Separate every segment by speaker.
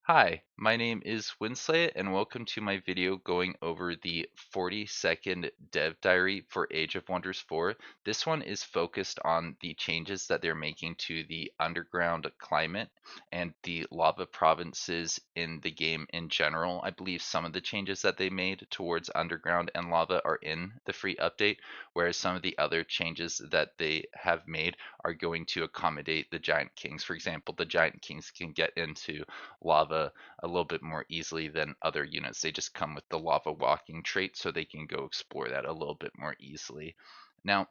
Speaker 1: Hi, my name is Winsley, and welcome to my video going over the 40-second dev diary for Age of Wonders 4. This one is focused on the changes that they're making to the underground climate and the lava provinces in the game in general. I believe some of the changes that they made towards underground and lava are in the free update, whereas some of the other changes that they have made are going to accommodate the Giant Kings. For example, the Giant Kings can get into lava a little bit more easily than other units. They just come with the lava walking trait, so they can go explore that a little bit more easily. Now,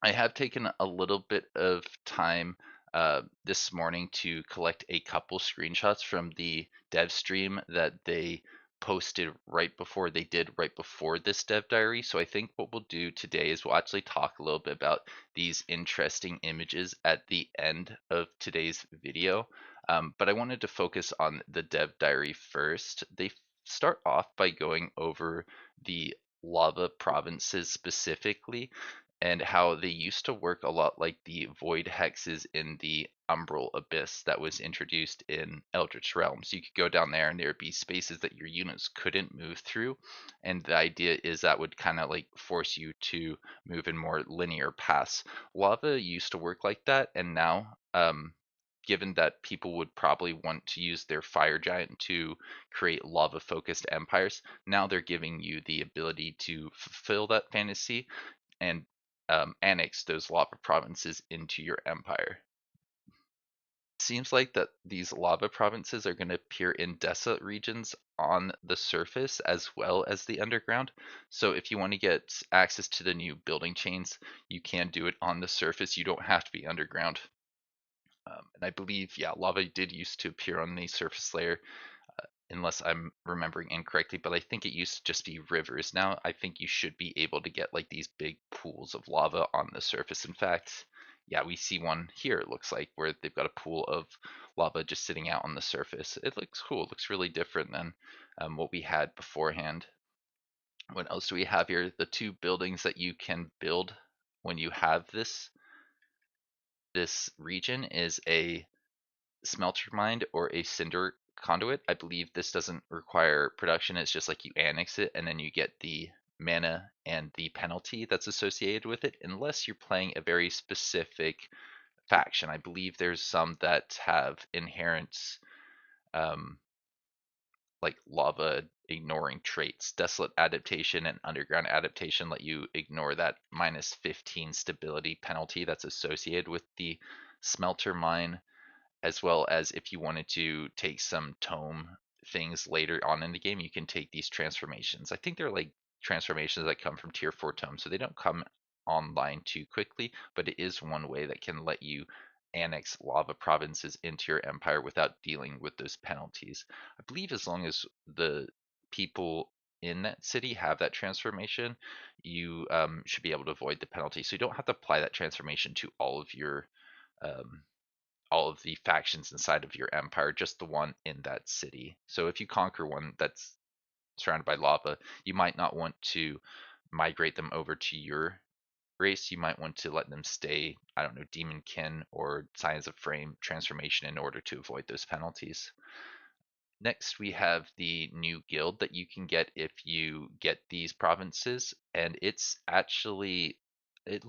Speaker 1: I have taken a little bit of time this morning to collect a couple screenshots from the dev stream that they posted right before this dev diary. So I think what we'll do today is we'll actually talk a little bit about these interesting images at the end of today's video. But I wanted to focus on the dev diary first. They start off by going over the lava provinces specifically and how they used to work a lot like the void hexes in the umbral abyss that was introduced in Eldritch Realms. You could go down there and there would be spaces that your units couldn't move through, and the idea is that would kind of like force you to move in more linear paths. Lava used to work like that, and now given that people would probably want to use their fire giant to create lava focused empires, now they're giving you the ability to fulfill that fantasy and annex those lava provinces into your empire. Seems like that these lava provinces are going to appear in desolate regions on the surface as well as the underground. So if you want to get access to the new building chains, you can do it on the surface. You don't have to be underground. And I believe, yeah, lava did used to appear on the surface layer, unless I'm remembering incorrectly, but I think it used to just be rivers. Now I think you should be able to get like these big pools of lava on the surface. In fact, yeah, we see one here, it looks like, where they've got a pool of lava just sitting out on the surface. It looks cool. It looks really different than what we had beforehand. What else do we have here? The two buildings that you can build when you have this region is a Smelter Mine or a Cinder Conduit. I believe this doesn't require production. It's just like you annex it and then you get the mana and the penalty that's associated with it, unless you're playing a very specific faction. I believe there's some that have inherent um, like lava ignoring traits. Desolate Adaptation and Underground Adaptation let you ignore that minus 15 stability penalty that's associated with the Smelter Mine, as well as if you wanted to take some tome things later on in the game, you can take these transformations. I think they're like transformations that come from tier 4 tomes, so they don't come online too quickly, but it is one way that can let you annex lava provinces into your empire without dealing with those penalties. I believe as long as the people in that city have that transformation, you should be able to avoid the penalty. So you don't have to apply that transformation to um, all of the factions inside of your empire, just the one in that city. So if you conquer one that's surrounded by lava, you might not want to migrate them over to your race. You might want to let them stay, I don't know, demonkin or Scions of Frame transformation in order to avoid those penalties. Next, we have the new guild that you can get if you get these provinces, and it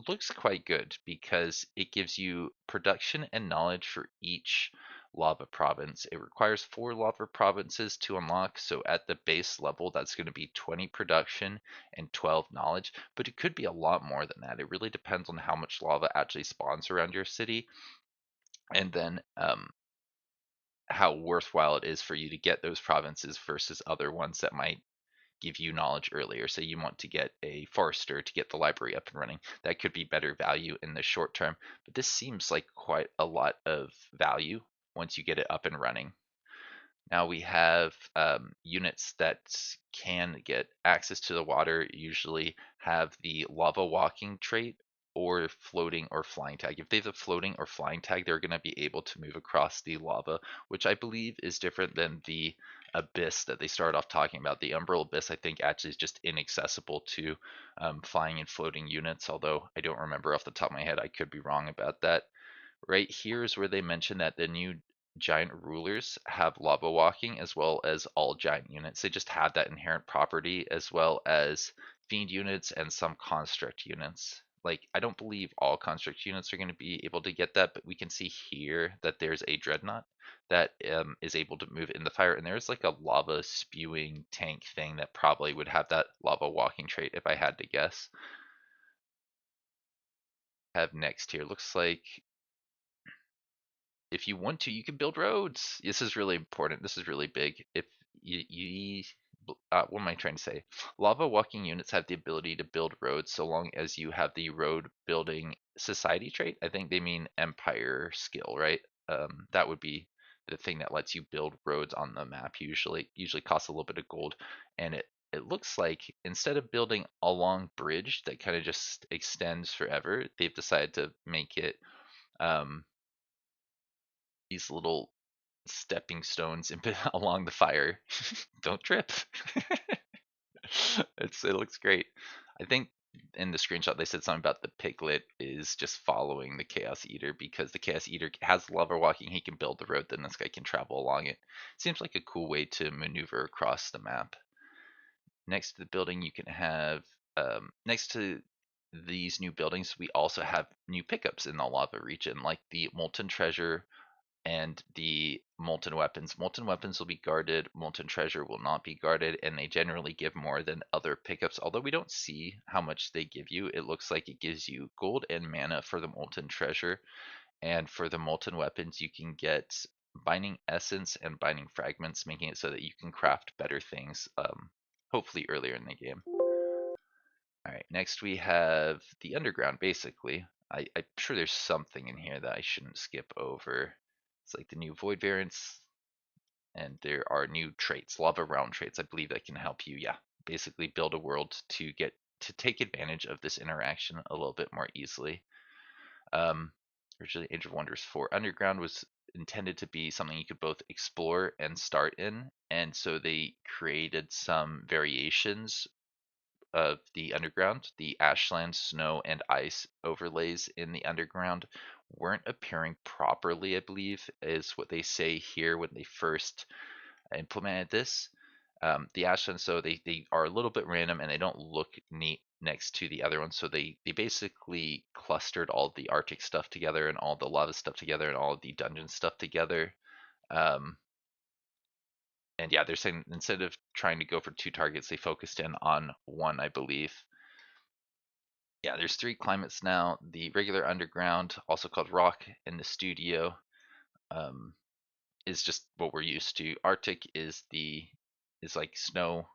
Speaker 1: looks quite good because it gives you production and knowledge for each lava province. It requires 4 lava provinces to unlock, so at the base level, that's going to be 20 production and 12 knowledge, but it could be a lot more than that. It really depends on how much lava actually spawns around your city, and then how worthwhile it is for you to get those provinces versus other ones that might give you knowledge earlier. Say you want to get a forester to get the library up and running. That could be better value in the short term, but this seems like quite a lot of value once you get it up and running. Now we have units that can get access to the water, usually have the lava walking trait or floating or flying tag. If they have a floating or flying tag, they're going to be able to move across the lava, which I believe is different than the abyss that they started off talking about. The umbral abyss, I think, actually is just inaccessible to flying and floating units, although I don't remember off the top of my head. I could be wrong about that. Right here is where they mention that the new giant rulers have lava walking as well as all giant units. They just have that inherent property as well as fiend units and some construct units. Like, I don't believe all construct units are going to be able to get that, but we can see here that there's a dreadnought that is able to move in the fire, and there's like a lava spewing tank thing that probably would have that lava walking trait if I had to guess. Have next here looks like if you want to, you can build roads. This is really important. This is really big. If what am I trying to say? Lava walking units have the ability to build roads so long as you have the road building society trait. I think they mean empire skill, right? That would be the thing that lets you build roads on the map. Usually costs a little bit of gold, and it looks like instead of building a long bridge that kind of just extends forever, they've decided to make it these little stepping stones along the fire. Don't trip. It looks great. I think in the screenshot they said something about the piglet is just following the Chaos Eater because the Chaos Eater has lava walking. He can build the road, then this guy can travel along it. Seems like a cool way to maneuver across the map. Next to the building, you can have next to these new buildings, we also have new pickups in the lava region, like the Molten Treasure and the Molten Weapons. Molten Weapons will be guarded, Molten Treasure will not be guarded, and they generally give more than other pickups. Although we don't see how much they give you, it looks like it gives you gold and mana for the Molten Treasure. And for the Molten Weapons, you can get Binding Essence and Binding Fragments, making it so that you can craft better things, hopefully earlier in the game. Alright, next we have the Underground, basically. I'm sure there's something in here that I shouldn't skip over. It's like the new Void variants, and there are new traits, Lava Realm traits, I believe that can help you, yeah, basically build a world to get to take advantage of this interaction a little bit more easily. Originally, Age of Wonders 4 Underground was intended to be something you could both explore and start in, and so they created some variations of the underground. The ashland, snow, and ice overlays in the underground weren't appearing properly, I believe, is what they say here when they first implemented this. The ashland, so they are a little bit random and they don't look neat next to the other ones. So they basically clustered all the Arctic stuff together and all the lava stuff together and all the dungeon stuff together. Um, and yeah, they're saying instead of trying to go for two targets, they focused in on one, I believe. Yeah, there's three climates now. The regular underground, also called rock, and the studio um, is just what we're used to. Arctic is like snow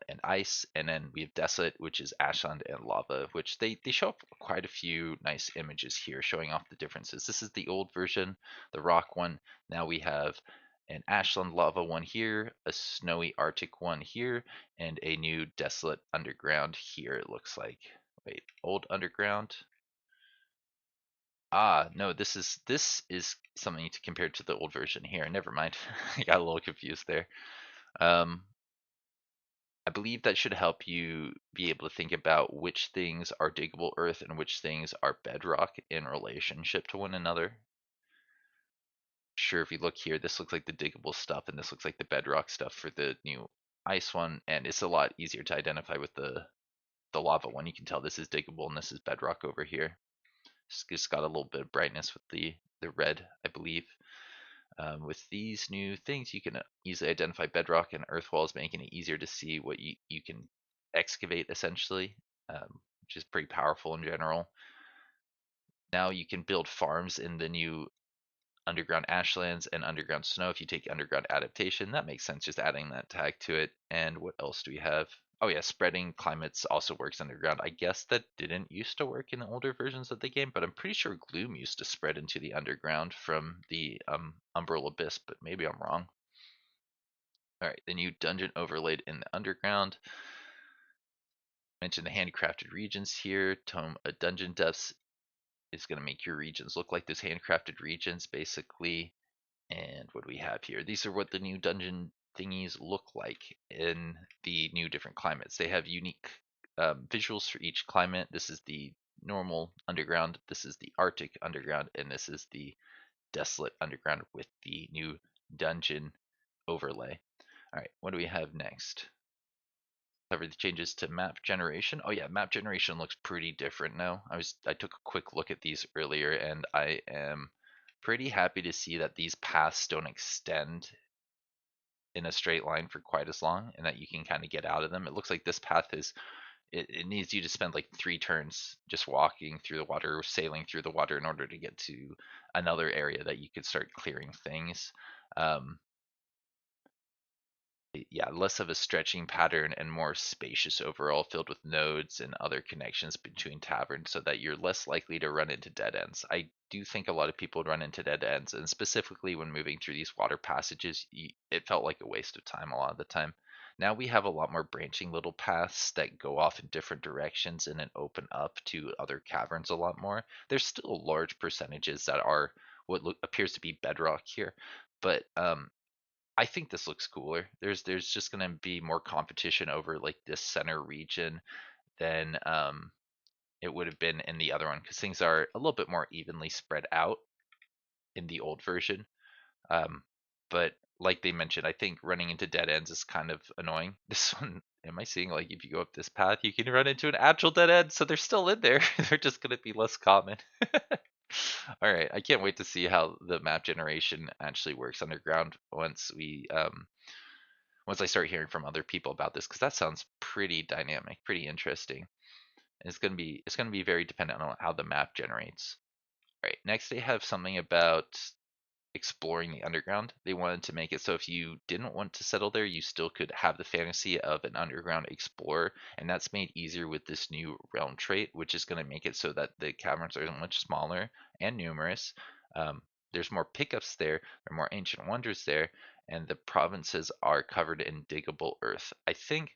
Speaker 1: and ice, and then we have desolate, which is ashland and lava, which they show up quite a few nice images here showing off the differences. This is the old version, the rock one. Now we have an ashland lava one here, a snowy arctic one here, and a new desolate underground here, it looks like. Wait, old underground. Ah, no, this is something to compare to the old version here. Never mind. I got a little confused there. Um, I believe that should help you be able to think about which things are diggable earth and which things are bedrock in relationship to one another. Sure, if you look here, this looks like the diggable stuff, and this looks like the bedrock stuff for the new ice one, and it's a lot easier to identify with the lava one. You can tell this is diggable and this is bedrock over here. Just got a little bit of brightness with the red, I believe. With these new things, you can easily identify bedrock and earth walls, making it easier to see what you can excavate, essentially, which is pretty powerful in general. Now you can build farms in the new underground ashlands and underground snow. If you take underground adaptation, that makes sense, just adding that tag to it. And what else do we have? Oh yeah, spreading climates also works underground. I guess that didn't used to work in the older versions of the game, but I'm pretty sure gloom used to spread into the underground from the umbral abyss, but maybe I'm wrong. All right, the new dungeon overlaid in the underground. Mention the handcrafted regions here. Tome of Dungeon Depths is going to make your regions look like those handcrafted regions, basically. And what do we have here? These are what the new dungeon thingies look like in the new different climates. They have unique visuals for each climate. This is the normal underground, this is the Arctic underground, and this is the Desolate Underground with the new dungeon overlay. All right, what do we have next? Cover the changes to map generation. Oh yeah, map generation looks pretty different now. I took a quick look at these earlier, and I am pretty happy to see that these paths don't extend in a straight line for quite as long, and that you can kind of get out of them. It looks like this path is it needs you to spend like 3 turns just walking through the water or sailing through the water in order to get to another area that you could start clearing things. Um, yeah, less of a stretching pattern and more spacious overall, filled with nodes and other connections between taverns so that you're less likely to run into dead ends. I do think a lot of people would run into dead ends, and specifically when moving through these water passages, it felt like a waste of time a lot of the time. Now we have a lot more branching little paths that go off in different directions and then open up to other caverns a lot more. There's still large percentages that are what appears to be bedrock here, but I think this looks cooler. There's just gonna be more competition over like this center region than it would have been in the other one, because things are a little bit more evenly spread out in the old version. Um, but like they mentioned, I think running into dead ends is kind of annoying. This one, am I seeing like if you go up this path, you can run into an actual dead end, so they're still in there. They're just gonna be less common. All right, I can't wait to see how the map generation actually works underground once I start hearing from other people about this, because that sounds pretty dynamic, pretty interesting. And it's gonna be very dependent on how the map generates. All right, next they have something about exploring the underground. They wanted to make it so if you didn't want to settle there, you still could have the fantasy of an underground explorer, and that's made easier with this new realm trait, which is going to make it so that the caverns are much smaller and numerous. Um, there's more pickups there, there are more ancient wonders there, and the provinces are covered in diggable earth. I think,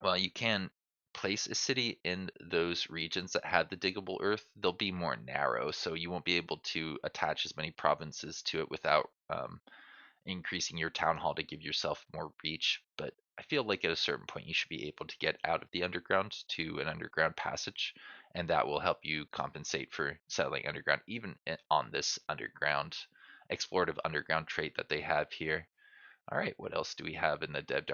Speaker 1: well, you can place a city in those regions that have the diggable earth. They'll be more narrow, so you won't be able to attach as many provinces to it without increasing your town hall to give yourself more reach. But I feel like at a certain point you should be able to get out of the underground to an underground passage, and that will help you compensate for settling underground, even on this underground explorative underground trait that they have here. All right, what else do we have in the dev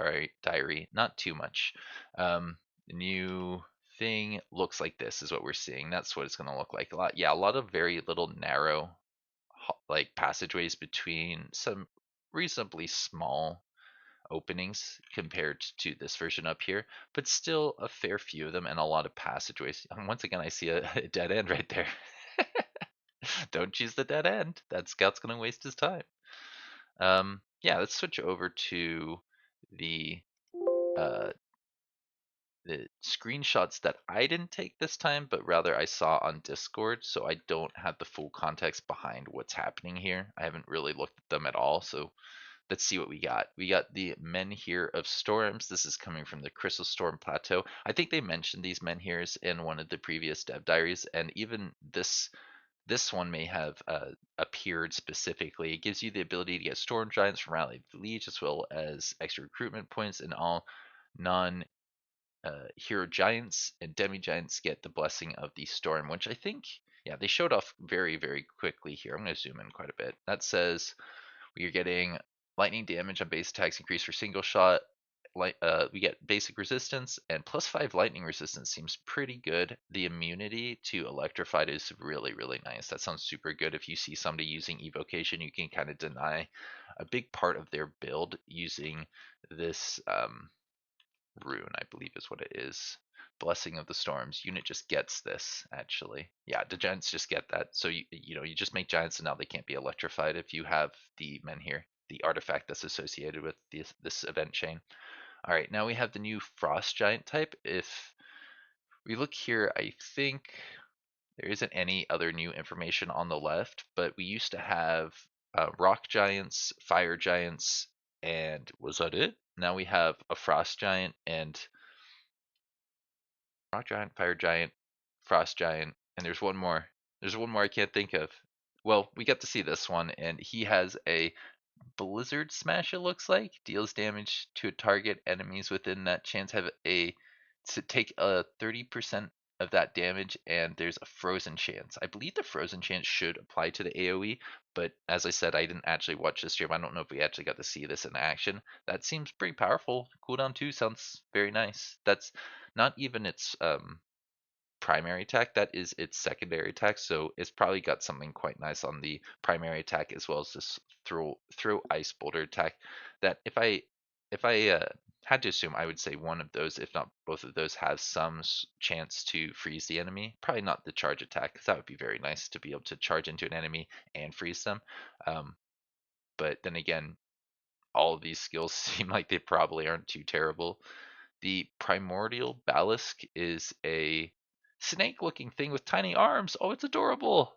Speaker 1: diary? Not too much. The new thing looks like this is what we're seeing. That's what it's going to look like. A lot of very little narrow like passageways between some reasonably small openings compared to this version up here, but still a fair few of them and a lot of passageways. And once again, I see a dead end right there. Don't choose the dead end. That scout's going to waste his time. Yeah, let's switch over to the uh, the screenshots that I didn't take this time, but rather I saw on Discord, so I don't have the full context behind what's happening here. I haven't really looked at them at all, so let's see what we got. We got the Menhir of Storms. This is coming from the Crystal Storm Plateau. I think they mentioned these menhirs in one of the previous dev diaries, and even this one may have appeared specifically. It gives you the ability to get Storm Giants from Rally of the Liege, as well as extra recruitment points, and all non hero giants and demi giants get the blessing of the storm, which I think, yeah, they showed off very, very quickly here. I'm going to zoom in quite a bit. That says we are getting lightning damage on base attacks increased for single shot. We get basic resistance and +5 lightning resistance seems pretty good. The immunity to electrified is really, really nice. That sounds super good. If you see somebody using evocation, you can kind of deny a big part of their build using this rune, I believe is what it is. Blessing of the Storms unit just gets this actually. Yeah, the giants just get that. So you just make giants and now they can't be electrified if you have the menhir, the artifact that's associated with this event chain. All right, now we have the new frost giant type. If we look here, I think there isn't any other new information on the left, but we used to have rock giants, fire giants, and was that it? Now we have a frost giant and rock giant, fire giant, frost giant, and there's one more. There's one more I can't think of. Well, we got to see this one, and he has a blizzard smash. It looks like deals damage to a target. Enemies within that chance have a to take a 30% of that damage, and there's a frozen chance. I believe the frozen chance should apply to the AoE, but as I said, I didn't actually watch the stream. I don't know if we actually got to see this in action. That seems pretty powerful. Cooldown 2 sounds very nice. That's not even its primary attack, that is its secondary attack, so it's probably got something quite nice on the primary attack as well as this throw ice boulder attack that if I had to assume, I would say one of those, if not both of those, have some chance to freeze the enemy. Probably not the charge attack, because that would be very nice to be able to charge into an enemy and freeze them. But then again, all of these skills seem like they probably aren't too terrible. The Primordial Basilisk is a snake-looking thing with tiny arms. Oh, it's adorable.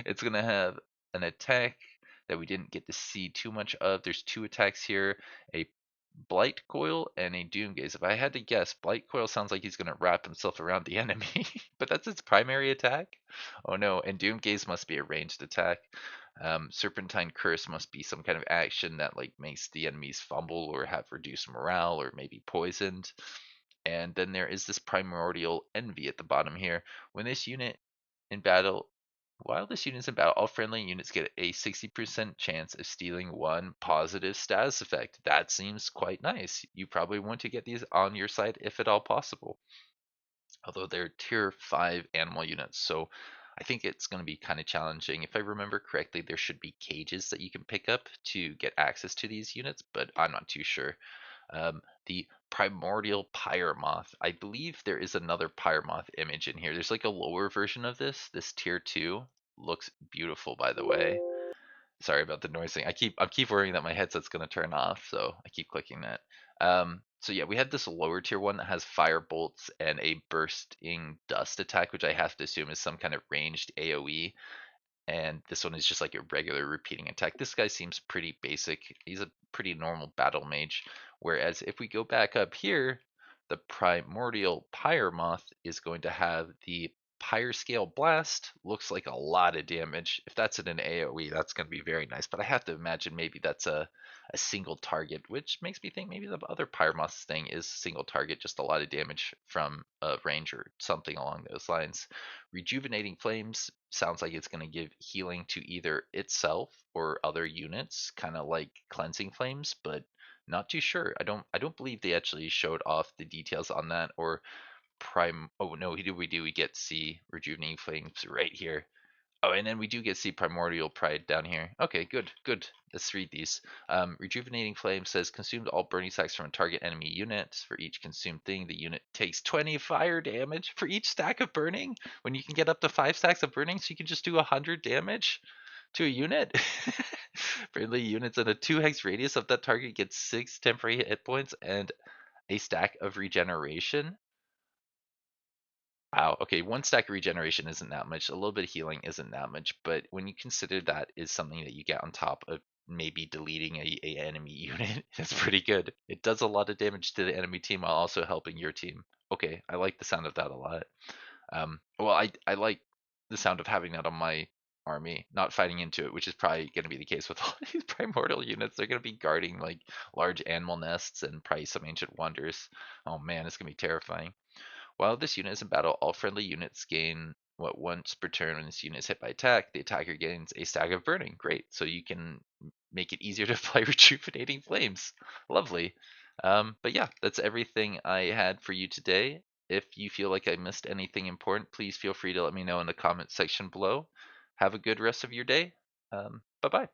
Speaker 1: It's gonna have an attack that we didn't get to see too much of. There's two attacks here, a Blight Coil and a Doom Gaze. If I had to guess, Blight Coil sounds like he's gonna wrap himself around the enemy, but that's its primary attack. Oh no, and Doom Gaze must be a ranged attack. Serpentine Curse must be some kind of action that like makes the enemies fumble or have reduced morale or maybe poisoned. And then there is this Primordial Envy at the bottom here. When this unit in battle, while this unit is in battle, all friendly units get a 60% chance of stealing one positive status effect. That seems quite nice. You probably want to get these on your side if at all possible. Although they're tier 5 animal units, so I think it's going to be kind of challenging. If I remember correctly, there should be cages that you can pick up to get access to these units, but I'm not too sure. The Primordial Pyremoth. I believe there is another Pyremoth image in here. There's like a lower version of this. This tier 2 looks beautiful, by the way. Sorry about the noising. I keep worrying that my headset's gonna turn off, so I keep clicking that. So yeah, we have this lower tier one that has fire bolts and a bursting dust attack, which I have to assume is some kind of ranged AoE. And this one is just like a regular repeating attack. This guy seems pretty basic. He's a pretty normal battle mage. Whereas if we go back up here, the Primordial Pyremoth is going to have the Pyre Scale Blast. Looks like a lot of damage. If that's in an AoE, that's going to be very nice. But I have to imagine maybe that's a single target, which makes me think maybe the other Pyremoth thing is single target, just a lot of damage from a range or something along those lines. Rejuvenating Flames sounds like it's going to give healing to either itself or other units, kind of like Cleansing Flames, but not too sure. I don't believe they actually showed off the details on that or prime. Oh no, we get see Rejuvenating Flames right here. Oh, and then we do get see Primordial Pride down here. Okay, good, good. Let's read these. Rejuvenating Flame says consumed all burning stacks from a target enemy unit. For each consumed thing, the unit takes 20 fire damage for each stack of burning. When you can get up to 5 stacks of burning, so you can just do 100 damage to a unit. Friendly units in a 2 hex radius of that target get 6 temporary hit points and a stack of regeneration. Wow. Okay, one stack of regeneration isn't that much. A little bit of healing isn't that much, but when you consider that is something that you get on top of maybe deleting a enemy unit, it's pretty good. It does a lot of damage to the enemy team while also helping your team. Okay, I like the sound of that a lot. Well, I like the sound of having that on my army, not fighting into it, which is probably going to be the case with all these primordial units. They're going to be guarding like large animal nests and probably some ancient wonders. Oh man, it's going to be terrifying. While this unit is in battle, all friendly units gain what once per turn when this unit is hit by attack, the attacker gains a stack of burning. Great. So you can make it easier to apply rejuvenating flames. Lovely. But yeah, that's everything I had for you today. If you feel like I missed anything important, please feel free to let me know in the comment section below. Have a good rest of your day. Bye bye.